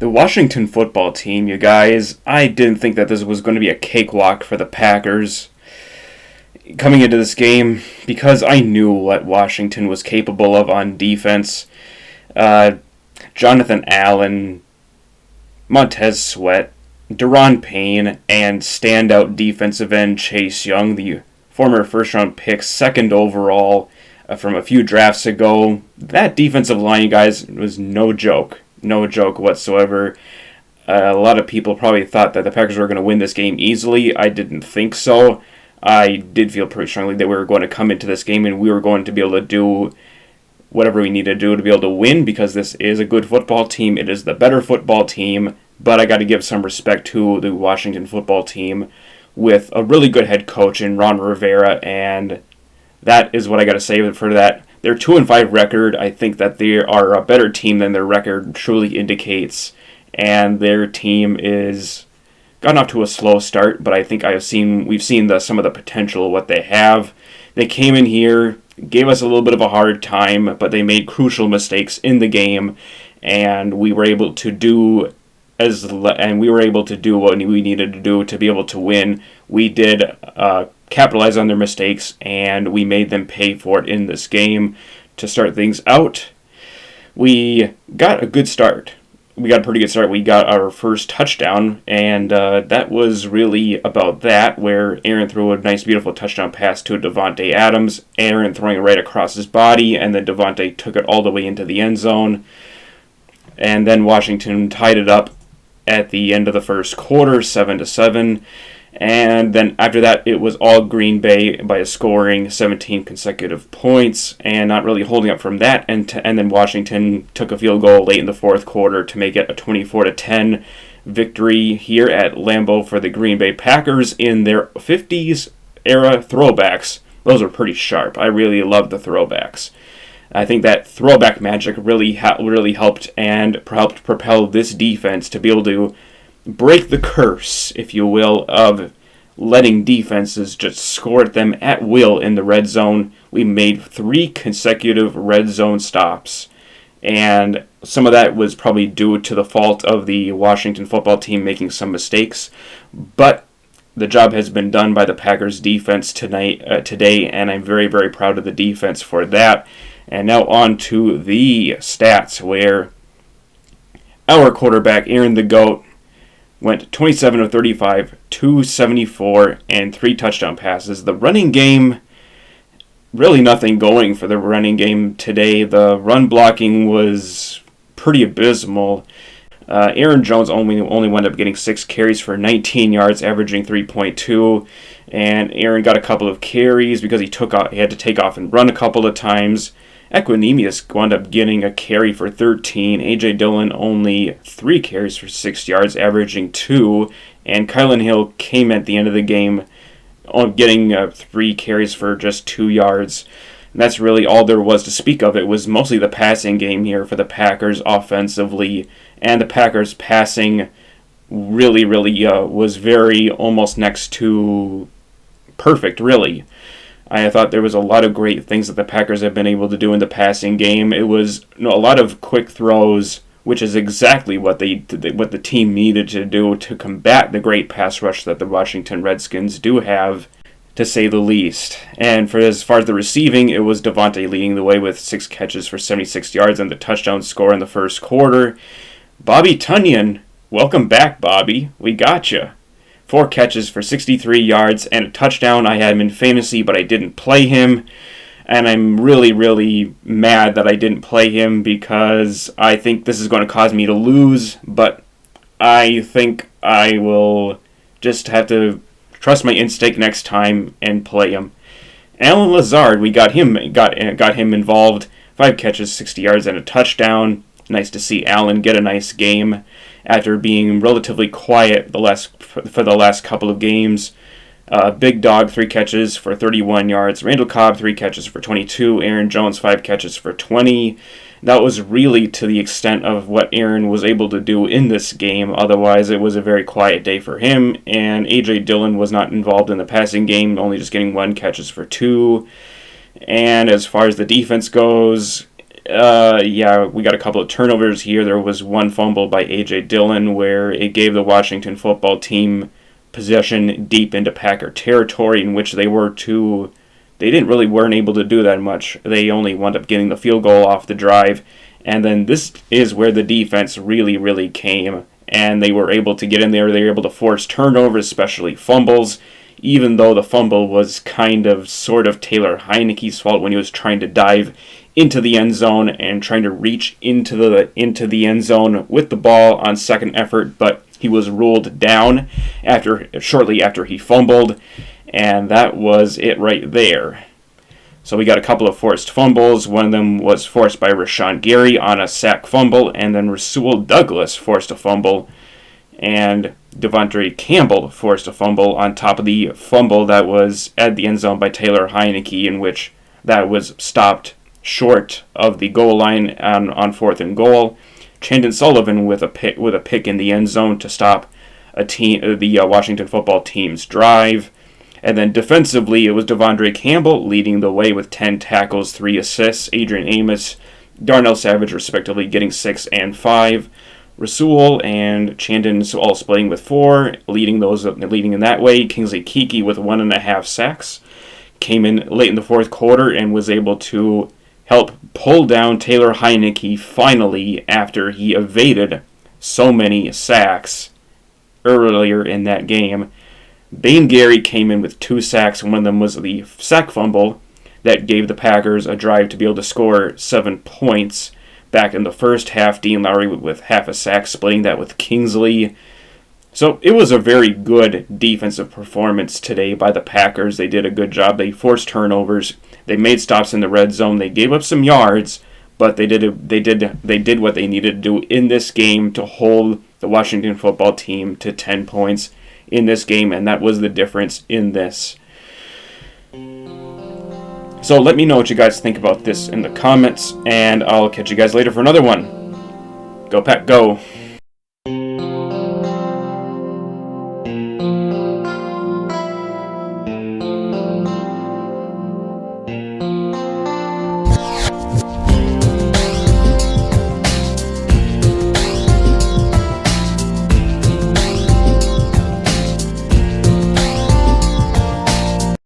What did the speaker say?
The Washington football team, you guys, I didn't think that this was going to be a cakewalk for the Packers coming into this game because I knew what Washington was capable of on defense. Jonathan Allen, Montez Sweat, Deron Payne, and standout defensive end Chase Young, the former first-round pick, second overall from a few drafts ago. That defensive line, you guys, was no joke. No joke whatsoever. A lot of people probably thought that the Packers were going to win this game easily. I didn't think so. I did feel pretty strongly that we were going to come into this game and we were going to be able to do whatever we needed to do to be able to win because this is a good football team. It is the better football team, but I got to give some respect to the Washington football team with a really good head coach in Ron Rivera, and that is what I got to say for that. Their 2-5 record, I think that they are a better team than their record truly indicates, and their team is gotten off to a slow start, but I think we've seen some of the potential of what they have. They came in here, gave us a little bit of a hard time, but they made crucial mistakes in the game, and we were able to do what we needed to do to be able to win. We did capitalize on their mistakes, and we made them pay for it in this game. To start things out, we got a good start. We got a pretty good start. We got our first touchdown, and that was really about that, where Aaron threw a nice, beautiful touchdown pass to Davante Adams. Aaron throwing it right across his body, and then Davante took it all the way into the end zone. And then Washington tied it up at the end of the first quarter, 7-7. And then after that, it was all Green Bay by scoring 17 consecutive points and not really holding up from that. And then Washington took a field goal late in the fourth quarter to make it a 24-10 victory here at Lambeau for the Green Bay Packers in their 50s era throwbacks. Those are pretty sharp. I really love the throwbacks. I think that throwback magic really helped propel this defense to be able to break the curse, if you will, of letting defenses just score at them at will in the red zone. We made 3 consecutive red zone stops, and some of that was probably due to the fault of the Washington football team making some mistakes, but the job has been done by the Packers defense today, and I'm very, very proud of the defense for that. And now on to the stats, where our quarterback, Aaron the GOAT, went 27 of 35, 274, and 3 touchdown passes. The running game, really nothing going for the running game today. The run blocking was pretty abysmal. Aaron Jones only wound up getting 6 carries for 19 yards, averaging 3.2. And Aaron got a couple of carries because he had to take off and run a couple of times. Equinemius wound up getting a carry for 13. A.J. Dillon only 3 carries for 6 yards, averaging 2. And Kylan Hill came at the end of the game getting 3 carries for just 2 yards. And that's really all there was to speak of. It was mostly the passing game here for the Packers offensively. And the Packers passing really was very almost next to perfect, really. I thought there was a lot of great things that the Packers have been able to do in the passing game. It was a lot of quick throws, which is exactly what the team needed to do to combat the great pass rush that the Washington Redskins do have, to say the least. And as far as the receiving, it was Davante leading the way with 6 catches for 76 yards and the touchdown score in the first quarter. Bobby Tunyon, welcome back, Bobby. We got you. 4 catches for 63 yards and a touchdown. I had him in fantasy, but I didn't play him. And I'm really mad that I didn't play him because I think this is going to cause me to lose. But I think I will just have to trust my instinct next time and play him. Alan Lazard, we got him involved. 5 catches, 60 yards, and a touchdown. Nice to see Allen get a nice game after being relatively quiet for the last couple of games. Big Dog, 3 catches for 31 yards. Randall Cobb, 3 catches for 22. Aaron Jones, 5 catches for 20. That was really to the extent of what Aaron was able to do in this game. Otherwise, it was a very quiet day for him. And A.J. Dillon was not involved in the passing game, only just getting 1 catches for 2. And as far as the defense goes, Yeah, we got a couple of turnovers here. There was one fumble by A.J. Dillon where it gave the Washington football team possession deep into Packer territory, in which they weren't able to do that much. They only wound up getting the field goal off the drive. And then this is where the defense really, really came. And they were able to get in there. They were able to force turnovers, especially fumbles, even though the fumble was sort of Taylor Heineke's fault when he was trying to dive into the end zone and trying to reach into the end zone with the ball on second effort, but he was ruled down shortly after he fumbled, and that was it right there. So we got a couple of forced fumbles. One of them was forced by Rashawn Gary on a sack fumble, and then Rasul Douglas forced a fumble, and Devontae Campbell forced a fumble on top of the fumble that was at the end zone by Taylor Heineke, in which that was stopped short of the goal line on 4th and goal. Chandon Sullivan with a pick in the end zone to stop the Washington football team's drive. And then defensively, it was Devondre Campbell leading the way with 10 tackles, 3 assists. Adrian Amos, Darnell Savage, respectively, getting 6 and 5. Rasul and Chandon all splitting with 4, leading in that way. Kingsley Keke with 1.5 sacks. Came in late in the fourth quarter and was able to help pull down Taylor Heineke finally after he evaded so many sacks earlier in that game. Bane Gary came in with 2 sacks, and one of them was the sack fumble that gave the Packers a drive to be able to score 7 points back in the first half. Dean Lowry with half a sack, splitting that with Kingsley. So it was a very good defensive performance today by the Packers. They did a good job. They forced turnovers. They made stops in the red zone. They gave up some yards, but they did what they needed to do in this game to hold the Washington football team to 10 points in this game, and that was the difference in this. So let me know what you guys think about this in the comments, and I'll catch you guys later for another one. Go Pack, go!